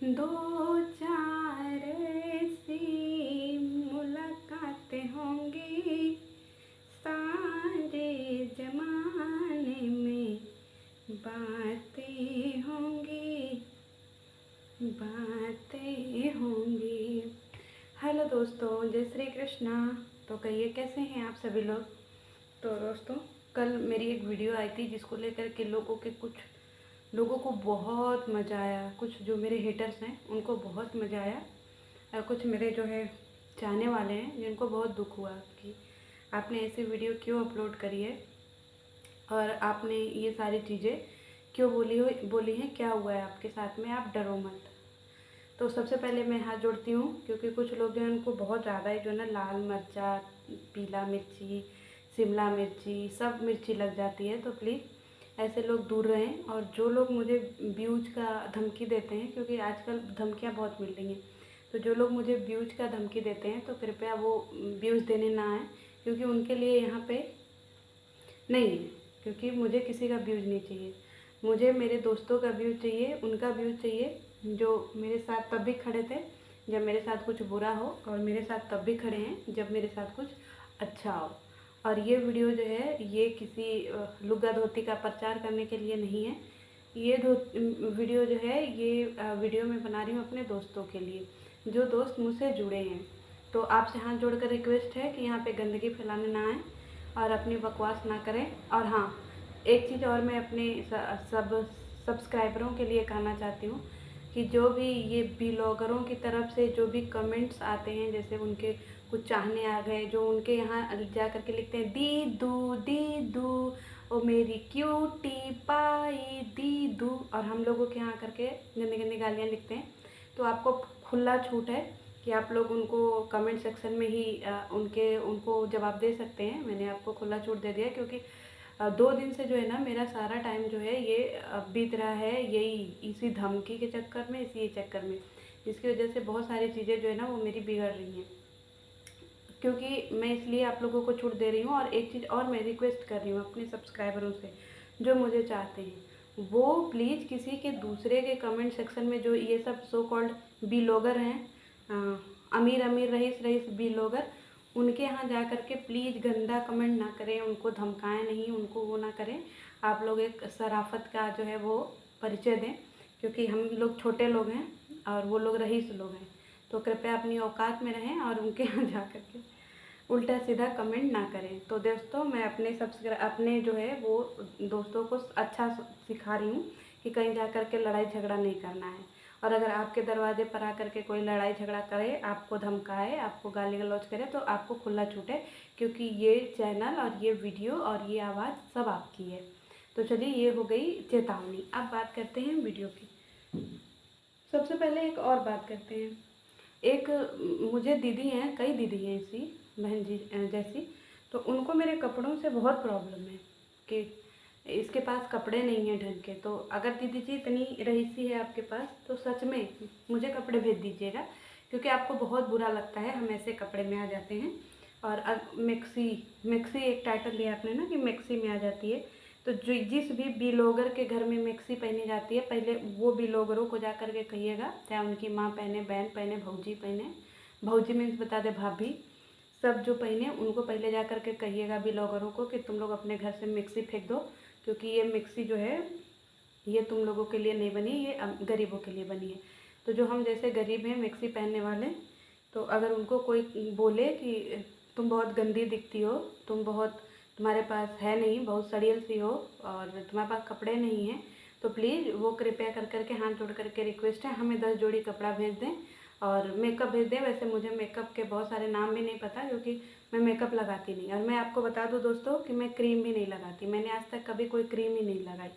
दो चार ऐसी मुलाकातें होंगी सारे जमाने में, बातें होंगी बातें होंगी। हेलो दोस्तों, जय श्री कृष्णा। तो कहिए कैसे हैं आप सभी लोग। तो दोस्तों, कल मेरी एक वीडियो आई थी जिसको लेकर के लोगों को बहुत मज़ा आया। कुछ जो मेरे हेटर्स हैं उनको बहुत मज़ा आया, और कुछ मेरे जो है चाहने वाले हैं जिनको बहुत दुख हुआ कि आपने ऐसी वीडियो क्यों अपलोड करी है और आपने ये सारी चीज़ें क्यों बोली हैं, क्या हुआ है आपके साथ में, आप डरो मत। तो सबसे पहले मैं हाथ जोड़ती हूँ, क्योंकि कुछ लोग जो हैं उनको बहुत ज़्यादा ही जो है ना लाल मिर्चा, पीला मिर्ची, शिमला मिर्ची, सब मिर्ची लग जाती है। तो प्लीज़ ऐसे लोग दूर रहें। और जो लोग मुझे व्यूज का धमकी देते हैं, क्योंकि आजकल धमकियाँ बहुत मिल रही हैं, तो जो लोग मुझे व्यूज का धमकी देते हैं तो कृपया वो व्यूज़ देने ना आए, क्योंकि उनके लिए यहाँ पे नहीं है। क्योंकि मुझे किसी का व्यूज़ नहीं चाहिए, मुझे मेरे दोस्तों का व्यूज़ चाहिए, उनका व्यूज़ चाहिए जो मेरे साथ तब भी खड़े थे जब मेरे साथ कुछ बुरा हो, और मेरे साथ तब भी खड़े हैं जब मेरे साथ कुछ अच्छा हो। और ये वीडियो जो है ये किसी लुगा धोती का प्रचार करने के लिए नहीं है। ये वीडियो जो है ये वीडियो मैं बना रही हूँ अपने दोस्तों के लिए, जो दोस्त मुझसे जुड़े हैं। तो आपसे हाथ जोड़कर रिक्वेस्ट है कि यहाँ पे गंदगी फैलाने ना आए और अपनी बकवास ना करें। और हाँ, एक चीज़ और मैं अपने सब सब्सक्राइबरों के लिए कहना चाहती हूँ कि जो भी ये ब्लॉगरों की तरफ से जो भी कमेंट्स आते हैं, जैसे उनके कुछ चाहने आ गए जो उनके यहाँ जा कर के लिखते हैं दीदू दीदू, ओ मेरी क्यूटी पाई दीदू, और हम लोगों के यहाँ करके गंदी गंदी गालियाँ लिखते हैं। तो आपको खुला छूट है कि आप लोग उनको कमेंट सेक्शन में ही उनको जवाब दे सकते हैं। मैंने आपको खुला छूट दे दिया, क्योंकि 2 दिन से जो है ना मेरा सारा टाइम जो है ये बीत रहा है यही इसी धमकी के चक्कर में, इसी चक्कर में, जिसकी वजह से बहुत सारी चीज़ें जो है ना वो मेरी बिगड़ रही हैं। क्योंकि मैं इसलिए आप लोगों को छूट दे रही हूँ। और एक चीज़ और मैं रिक्वेस्ट कर रही हूँ अपने सब्सक्राइबरों से जो मुझे चाहते हैं, वो प्लीज़ किसी के दूसरे के कमेंट सेक्शन में जो ये सब सो कॉल्ड ब्लॉगर हैं, अमीर अमीर रईस रईस ब्लॉगर, उनके यहाँ जा कर के प्लीज़ गंदा कमेंट ना करें, उनको धमकाएं नहीं, उनको वो ना करें। आप लोग एक शराफत का जो है वो परिचय दें, क्योंकि हम लोग छोटे लोग हैं और वो लोग रईस लोग हैं। तो कृपया अपनी औकात में रहें और उनके यहाँ जा कर के उल्टा सीधा कमेंट ना करें। तो दोस्तों, मैं अपने जो है वो दोस्तों को अच्छा सिखा रही हूँ कि कहीं जा कर के लड़ाई झगड़ा नहीं करना है। और अगर आपके दरवाजे पर आकर के कोई लड़ाई झगड़ा करे, आपको धमकाए, आपको गाली गलौज करे, तो आपको खुला छूट है, क्योंकि ये चैनल और ये वीडियो और ये आवाज़ सब आपकी है। तो चलिए, ये हो गई चेतावनी। अब बात करते हैं वीडियो की। सबसे पहले एक और बात करते हैं। एक मुझे दीदी हैं, कई दीदी हैं ऐसी बहन जी जैसी, तो उनको मेरे कपड़ों से बहुत प्रॉब्लम है कि इसके पास कपड़े नहीं हैं ढंग के। तो अगर दीदी जी इतनी रईसी है आपके पास, तो सच में मुझे कपड़े भेज दीजिएगा, क्योंकि आपको बहुत बुरा लगता है हम ऐसे कपड़े में आ जाते हैं। और मैक्सी एक टाइटल लिया आपने ना कि मैक्सी में आ जाती है, तो जो जिस भी ब्लॉगर के घर में मैक्सी पहनी जाती है, पहले वो ब्लॉगरों को जा कर के कहिएगा, चाहे उनकी माँ पहने, बहन पहने, भौजी पहने, भौजी मीन्स बता दे भाभी, सब जो पहने उनको पहले जा कर के कहिएगा ब्लॉगरों को कि तुम लोग अपने घर से मिक्सी फेंक दो, क्योंकि ये मिक्सी जो है ये तुम लोगों के लिए नहीं बनी, ये गरीबों के लिए बनी है। तो जो हम जैसे गरीब हैं मिक्सी पहनने वाले, तो अगर उनको कोई बोले कि तुम बहुत गंदी दिखती हो, तुम्हारे पास है नहीं, बहुत सड़ियल सी हो और तुम्हारे पास कपड़े नहीं हैं, तो प्लीज़ वो कृपया कर करके हाथ जोड़ करके रिक्वेस्ट है, हमें 10 जोड़ी कपड़ा भेज दें और मेकअप भेज दें। वैसे मुझे मेकअप के बहुत सारे नाम भी नहीं पता, क्योंकि मैं मेकअप लगाती नहीं। और मैं आपको बता दूं दोस्तों कि मैं क्रीम भी नहीं लगाती, मैंने आज तक कभी कोई क्रीम ही नहीं लगाई।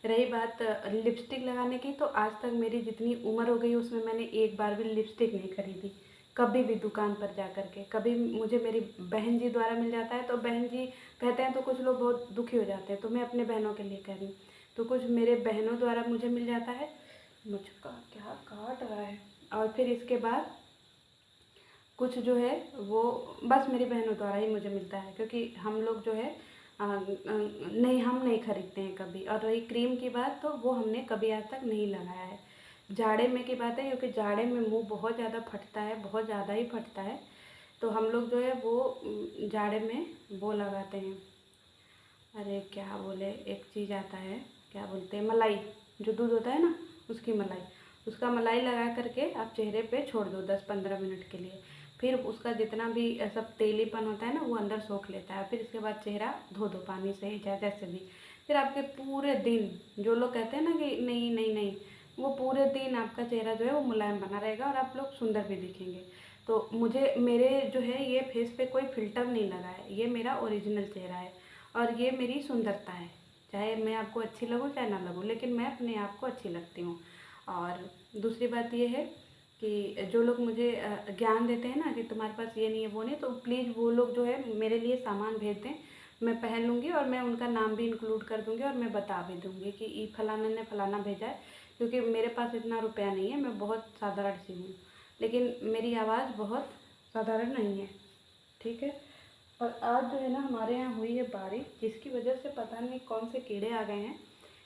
रही बात लिपस्टिक लगाने की, तो आज तक मेरी जितनी उम्र हो गई उसमें मैंने एक बार भी लिपस्टिक नहीं खरीदी, कभी भी दुकान पर जा कर के। कभी मुझे मेरी बहन जी द्वारा मिल जाता है, तो बहन जी कहते हैं तो कुछ लोग बहुत दुखी हो जाते हैं, तो मैं अपने बहनों के लिए कह रही हूँ। तो कुछ मेरे बहनों द्वारा मुझे मिल जाता है, मुझका क्या काट रहा है, और फिर इसके बाद कुछ जो है वो बस मेरी बहनों द्वारा ही मुझे मिलता है, क्योंकि हम लोग जो है नहीं, हम नहीं खरीदते हैं कभी। और रही क्रीम की बात, तो वो हमने कभी आज तक नहीं लगाया है। जाड़े में की बात है, क्योंकि जाड़े में मुंह बहुत ज़्यादा फटता है, बहुत ज़्यादा ही फटता है। तो हम लोग जो है वो जाड़े में वो लगाते हैं, अरे क्या बोले, एक चीज़ आता है, क्या बोलते हैं, मलाई, जो दूध होता है ना उसकी मलाई, उसका मलाई लगा करके आप चेहरे पे छोड़ दो 10-15 मिनट के लिए। फिर उसका जितना भी सब तेलीपन होता है ना वो अंदर सोख लेता है। फिर इसके बाद चेहरा धो दो पानी से, चाहे जैसे भी। फिर आपके पूरे दिन, जो लोग कहते हैं ना कि नहीं नहीं नहीं, वो पूरे दिन आपका चेहरा जो है वो मुलायम बना रहेगा और आप लोग सुंदर भी दिखेंगे। तो मुझे, मेरे जो है ये फेस पे कोई फ़िल्टर नहीं लगा है, ये मेरा ओरिजिनल चेहरा है और ये मेरी सुंदरता है। चाहे मैं आपको अच्छी लगूँ चाहे ना लगूँ, लेकिन मैं अपने आप को अच्छी लगती हूँ। और दूसरी बात ये है कि जो लोग मुझे ज्ञान देते हैं ना कि तुम्हारे पास ये नहीं है वो नहीं, तो प्लीज़ वो लोग जो है मेरे लिए सामान भेज दें, मैं पहन लूँगी और मैं उनका नाम भी इंक्लूड कर दूँगी और मैं बता भी दूँगी कि ये फलाना ने फलाना भेजा है। क्योंकि मेरे पास इतना रुपया नहीं है, मैं बहुत साधारण सी हूँ, लेकिन मेरी आवाज़ बहुत साधारण नहीं है, ठीक है। और आज जो है ना हमारे यहाँ हुई है बारिश, जिसकी वजह से पता नहीं कौन से कीड़े आ गए हैं,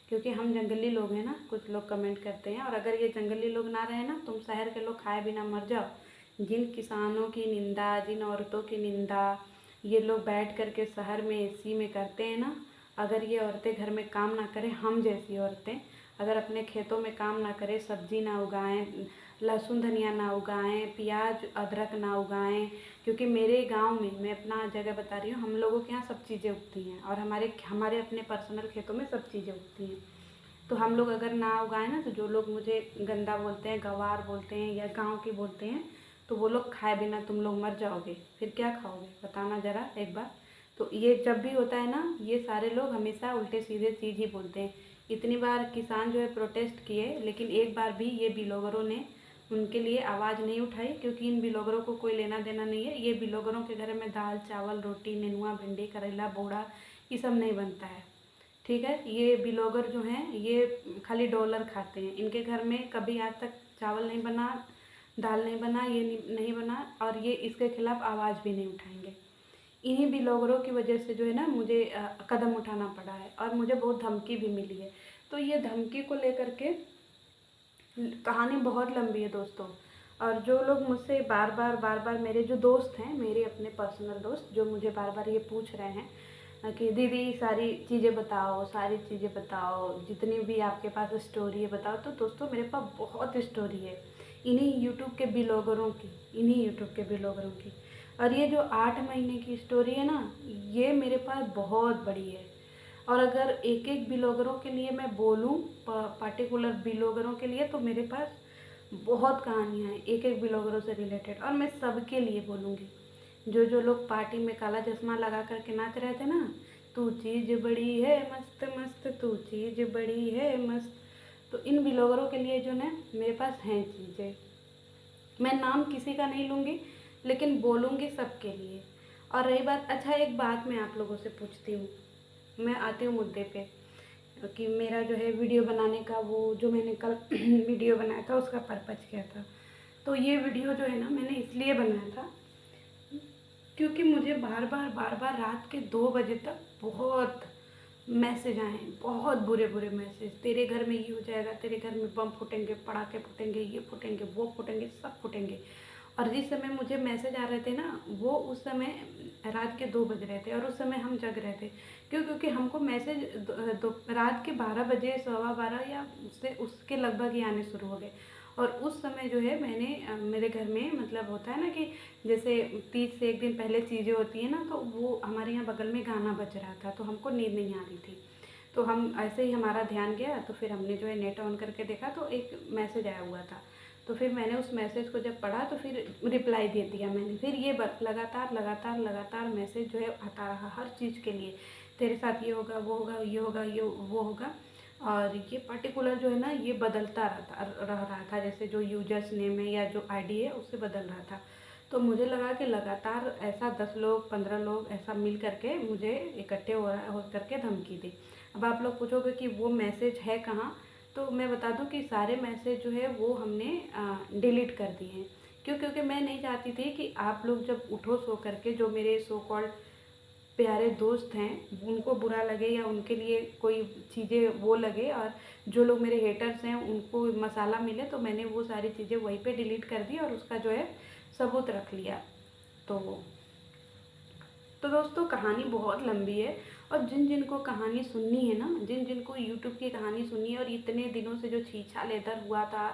क्योंकि हम जंगली लोग हैं ना, कुछ लोग कमेंट करते हैं। और अगर ये जंगली लोग ना रहे ना, तुम शहर के लोग खाए बिना मर जाओ। जिन किसानों की निंदा, जिन औरतों की निंदा ये लोग बैठ करके शहर में एसी में करते हैं ना, अगर ये औरतें घर में काम ना करें, हम जैसी औरतें अगर अपने खेतों में काम ना करें, सब्जी ना उगाएं, लहसुन धनिया ना उगाएं, प्याज अदरक ना उगाएं, क्योंकि मेरे गांव में, मैं अपना जगह बता रही हूँ, हम लोगों के यहाँ सब चीज़ें उगती हैं और हमारे हमारे अपने पर्सनल खेतों में सब चीज़ें उगती हैं। तो हम लोग अगर ना उगाएं ना, तो जो लोग मुझे गंदा बोलते हैं, गंवार बोलते हैं या गांव की बोलते हैं, तो वो लोग खाए बिना तुम लोग मर जाओगे, फिर क्या खाओगे बताना ज़रा एक बार। तो ये जब भी होता है ना, ये सारे लोग हमेशा उल्टे सीधे चीज़ ही बोलते हैं। इतनी बार किसान जो है प्रोटेस्ट किए, लेकिन एक बार भी ये बिलोगरों ने उनके लिए आवाज़ नहीं उठाई, क्योंकि इन बिलोगरों को कोई लेना देना नहीं है। ये बिलोगरों के घर में दाल चावल रोटी नेनुआ भिंडी करेला बोड़ा ये सब नहीं बनता है, ठीक है। ये बिलोगर जो हैं ये खाली डॉलर खाते हैं, इनके घर में कभी आज तक चावल नहीं बना, दाल नहीं बना, ये नहीं बना, और ये इसके खिलाफ़ आवाज़ भी नहीं उठाएंगे। इन्हीं बिलोगरों की वजह से जो है ना मुझे कदम उठाना पड़ा है और मुझे बहुत धमकी भी मिली है। तो ये धमकी को लेकर के कहानी बहुत लंबी है दोस्तों। और जो लोग मुझसे बार बार मेरे जो दोस्त हैं, मेरे अपने पर्सनल दोस्त, जो मुझे बार बार ये पूछ रहे हैं कि दीदी सारी चीज़ें बताओ, सारी चीज़ें बताओ, जितनी भी आपके पास स्टोरी है बताओ। तो दोस्तों मेरे पास बहुत स्टोरी है इन्हीं यूट्यूब के बिलोगरों की, इन्हीं यूट्यूब के बिलोगरों की। और ये जो 8 महीने की स्टोरी है ना, ये मेरे पास बहुत बड़ी है। और अगर एक एक बिलोगरों के लिए मैं बोलूँ, पर्टिकुलर बिलोगरों के लिए, तो मेरे पास बहुत कहानियाँ हैं एक एक बिलोगरों से रिलेटेड, और मैं सबके लिए बोलूँगी। जो जो लोग पार्टी में काला चश्मा लगा करके नाच रहे थे ना, तू चीज़ बड़ी है मस्त मस्त, तू चीज़ बड़ी है मस्त, तो इन बिलोगरों के लिए जो ना मेरे पास हैं चीज़ें। मैं नाम किसी का नहीं लूँगी, लेकिन बोलूँगी सबके लिए। और रही बात, अच्छा एक बात मैं आप लोगों से पूछती हूँ, मैं आती हूँ मुद्दे पे, कि मेरा जो है वीडियो बनाने का, वो जो मैंने कल वीडियो बनाया था उसका पर्पज़ क्या था। तो ये वीडियो जो है ना मैंने इसलिए बनाया था क्योंकि मुझे बार बार रात के 2 बजे तक बहुत मैसेज आए, बहुत बुरे बुरे मैसेज, तेरे घर में ये हो जाएगा, तेरे घर में बम फूटेंगे, पटाखे फूटेंगे, ये फूटेंगे वो फूटेंगे, सब फूटेंगे। और जिस समय मुझे मैसेज आ रहे थे ना, वो उस समय रात के 2 बज रहे थे और उस समय हम जग रहे थे। क्यों? क्योंकि हमको मैसेज रात के 12 बजे, सवा 12 या उससे उसके लगभग ही आने शुरू हो गए। और उस समय जो है मैंने मेरे घर में, मतलब होता है ना कि जैसे तीज से एक दिन पहले चीज़ें होती हैं ना, तो वो हमारे यहाँ बगल में गाना बज रहा था, तो हमको नींद नहीं आ रही थी। तो हम ऐसे ही, हमारा ध्यान गया, तो फिर हमने जो है नेट ऑन करके देखा तो एक मैसेज आया हुआ था। तो फिर मैंने उस मैसेज को जब पढ़ा तो फिर रिप्लाई दे दिया मैंने। फिर ये लगातार लगातार लगातार मैसेज जो है आता रहा हर चीज़ के लिए, तेरे साथ ये होगा, वो होगा, ये होगा, ये वो होगा। और ये पर्टिकुलर जो है ना ये बदलता रह रहा था, जैसे जो यूजर्स नेम है या जो आईडी है उससे बदल रहा था। तो मुझे लगा कि लगातार ऐसा 10 लोग 15 लोग ऐसा मिल करके मुझे इकट्ठे हो करके धमकी दी। अब आप लोग पूछोगे कि वो मैसेज है कहाँ, तो मैं बता दूं कि सारे मैसेज जो है वो हमने डिलीट कर दिए हैं। क्यों? क्योंकि मैं नहीं चाहती थी कि आप लोग जब उठो सो करके, जो मेरे सो कॉल्ड प्यारे दोस्त हैं उनको बुरा लगे या उनके लिए कोई चीज़ें वो लगे, और जो लोग मेरे हेटर्स हैं उनको मसाला मिले, तो मैंने वो सारी चीज़ें वहीं पे डिलीट कर दी और उसका जो है सबूत रख लिया। तो दोस्तों कहानी बहुत लंबी है, और जिन जिन को कहानी सुननी है ना, जिन जिन को यूट्यूब की कहानी सुननी है, और इतने दिनों से जो छीछाल इधर हुआ था,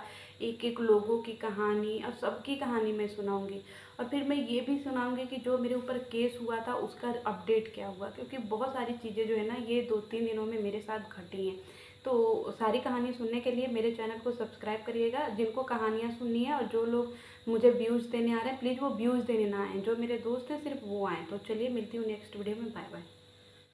एक एक लोगों की कहानी और सबकी कहानी मैं सुनाऊंगी। और फिर मैं ये भी सुनाऊंगी कि जो मेरे ऊपर केस हुआ था उसका अपडेट क्या हुआ, क्योंकि बहुत सारी चीज़ें जो है ना ये 2-3 दिनों में मेरे साथ घटी हैं। तो सारी कहानी सुनने के लिए मेरे चैनल को सब्सक्राइब करिएगा। जिनको कहानियाँ सुननी है और जो लोग मुझे व्यूज़ देने आ रहे हैं, प्लीज़ वो व्यूज़ देने ना आएँ, जो मेरे दोस्त हैं सिर्फ वो आएँ। तो चलिए मिलती हूँ नेक्स्ट वीडियो में, बाय बाय।